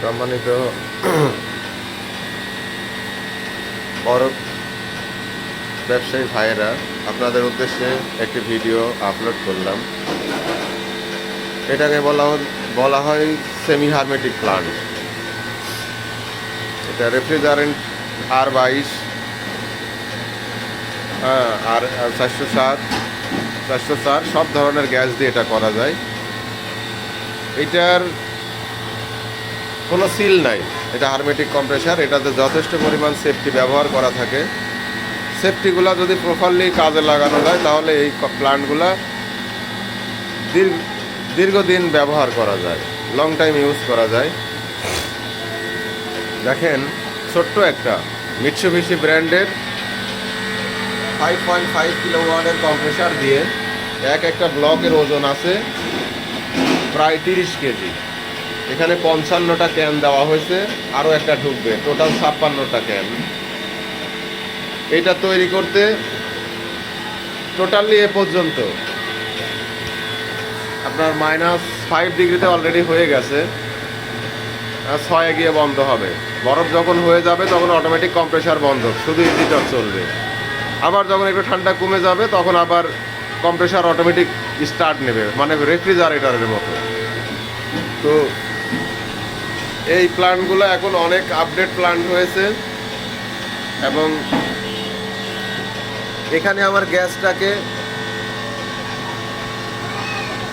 সম্মানিত বড় ব্যবসায়ী ভাইয়েরা, আপনাদের উদ্দেশ্যে একটি ভিডিও আপলোড করলাম। এটাকে বলা হয় সেমি হারমেটিক প্লান্ট। এটা রেফ্রিজারেন্ট R22, আর 407, 404 সব ধরনের গ্যাস দিয়ে এটা করা যায়। এটার কোনো সিল নাই, এটা হারমেটিক কম্প্রেসার। এটাতে যথেষ্ট পরিমাণ সেফটি ব্যবহার করা থাকে। সেফটিগুলো যদি প্রপারলি কাজে লাগানো যায় তাহলে এই প্লান্টগুলা দীর্ঘদিন ব্যবহার করা যায়, লং টাইম ইউজ করা যায়। দেখেন, ছোট্ট একটা মিৎসুবিশি ব্র্যান্ডের 5.5 কিলোওয়াটের কম্প্রেসার দিয়ে একটা ব্লকের ওজন আছে প্রায় 30 কেজি। এখানে 55টা ক্যান দেওয়া হয়েছে, আরও একটা ঢুকবে, টোটাল 56টা ক্যান। এটা তৈরি করতে টোটালি এ পর্যন্ত আপনার -5 ডিগ্রিতে অলরেডি হয়ে গেছে। 6 গিয়ে বন্ধ হবে। বরফ যখন হয়ে যাবে তখন অটোমেটিক কম্প্রেসার বন্ধ, শুধু ইজিটার চলবে। আবার যখন একটু ঠান্ডা কমে যাবে তখন আবার কম্প্রেসার অটোমেটিক স্টার্ট নেবে, মানে রেফ্রিজারেটরের মতো। তো এই প্ল্যান্টগুলো এখন অনেক আপডেট প্ল্যান্ট হয়েছে, এবং এখানে আমার গ্যাসটাকে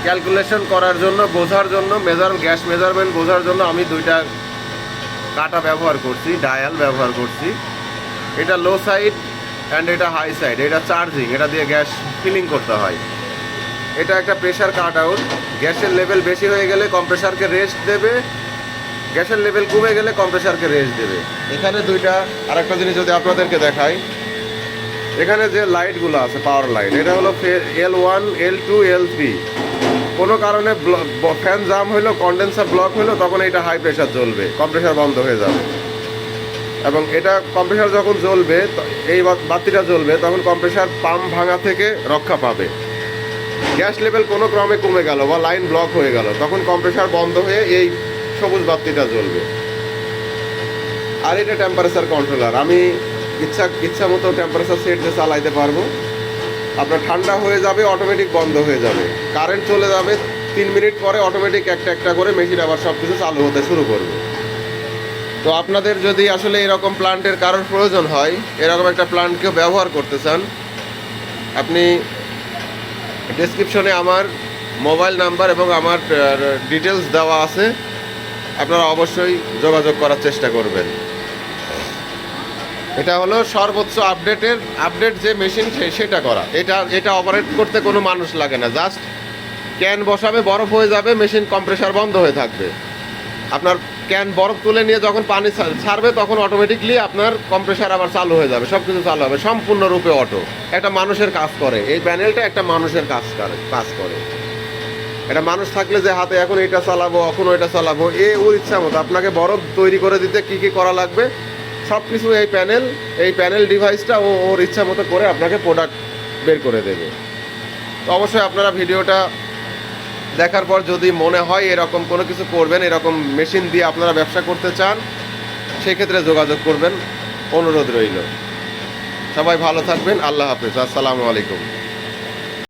ক্যালকুলেশন করার জন্য, বোঝার জন্য, গ্যাস মেজারমেন্ট বোঝার জন্য আমি দুইটা কাটা ব্যবহার করছি, ডায়াল ব্যবহার করছি। এটা লো সাইড অ্যান্ড এটা হাই সাইড। এটা চার্জিং, এটা দিয়ে গ্যাস ফিলিং করতে হয়। এটা একটা প্রেশার কাট আউট। গ্যাসের লেভেল বেশি হয়ে গেলে কম্প্রেসারকে রেস্ট দেবে, গ্যাসের লেভেল কমে গেলে কম্প্রেসারকে রেস্ট দেবে। এখানে দুইটা, আরেকটা জিনিস যদি আপনাদেরকে দেখাই, এখানে যে লাইটগুলো আছে পাওয়ার লাইট, এটা হলো L1, L2, L3। কোনো কারণে ফ্যান জাম হইলো, কন্ডেন্সার ব্লক হইলো, তখন এটা হাই প্রেশার জ্বলবে, কম্প্রেসার বন্ধ হয়ে যাবে। এবং এটা কম্প্রেসার যখন জ্বলবে, এই বাতিটা জ্বলবে, তখন কম্প্রেসার পাম্প ভাঙা থেকে রক্ষা পাবে। গ্যাস লেভেল কোনো ক্রমে কমে গেল বা লাইন ব্লক হয়ে গেল, তখন কম্প্রেসার বন্ধ হয়ে এই সবুজ বাতিটা জ্বলবে। আর এটা টেম্পারেচার কন্ট্রোলার। আমি ইচ্ছা মতো টেম্পারেচার সেট দিয়ে চালাইতে পারবো। আপনার ঠান্ডা হয়ে যাবে, অটোমেটিক বন্ধ হয়ে যাবে, কারেন্ট চলে যাবে, 3 মিনিট পরে অটোমেটিক একটা করে মেশিন আবার সব কিছু চালু হতে শুরু করবে। তো আপনাদের যদি আসলে এরকম প্লান্টের কারোর প্রয়োজন হয়, এরকম একটা প্লান্টকেও ব্যবহার করতে চান, আপনি ডেসক্রিপশনে আমার মোবাইল নাম্বার এবং আমার ডিটেলস দেওয়া আছে, আপনারা অবশ্যই যোগাযোগ করার চেষ্টা করবেন। এটা হলো সর্বোচ্চ আপডেট যে মেশিন সেটা করা। এটা অপারেট করতে কোনো মানুষ লাগে না, জাস্ট ক্যান বসাবে, বরফ হয়ে যাবে, মেশিন কম্প্রেসার বন্ধ হয়ে থাকবে। আপনার ক্যান বরফ তুলে নিয়ে যখন পানি ছাড়বে তখন অটোমেটিকলি আপনার কম্প্রেসার আবার চালু হয়ে যাবে, সব কিছু চালু হবে, সম্পূর্ণরূপে অটো। একটা মানুষের কাজ করে এই প্যানেলটা, একটা মানুষের কাজ করে। এটা মানুষ থাকলে যে হাতে এখন এটা চালাবো, এখন ওইটা চালাবো, ওর ইচ্ছা মতো আপনাকে বরফ তৈরি করে দিতে কী করা লাগবে সব কিছু এই প্যানেল ডিভাইসটা ওর ইচ্ছা মতো করে আপনাকে প্রোডাক্ট বের করে দেবে। তো অবশ্যই আপনারা ভিডিওটা দেখার পর যদি মনে হয় এরকম কোনো কিছু করবেন, এরকম মেশিন দিয়ে আপনারা ব্যবসা করতে চান, সেক্ষেত্রে যোগাযোগ করবেন, অনুরোধ রইল। সবাই ভালো থাকবেন। আল্লাহ হাফেজ। আসসালামু আলাইকুম।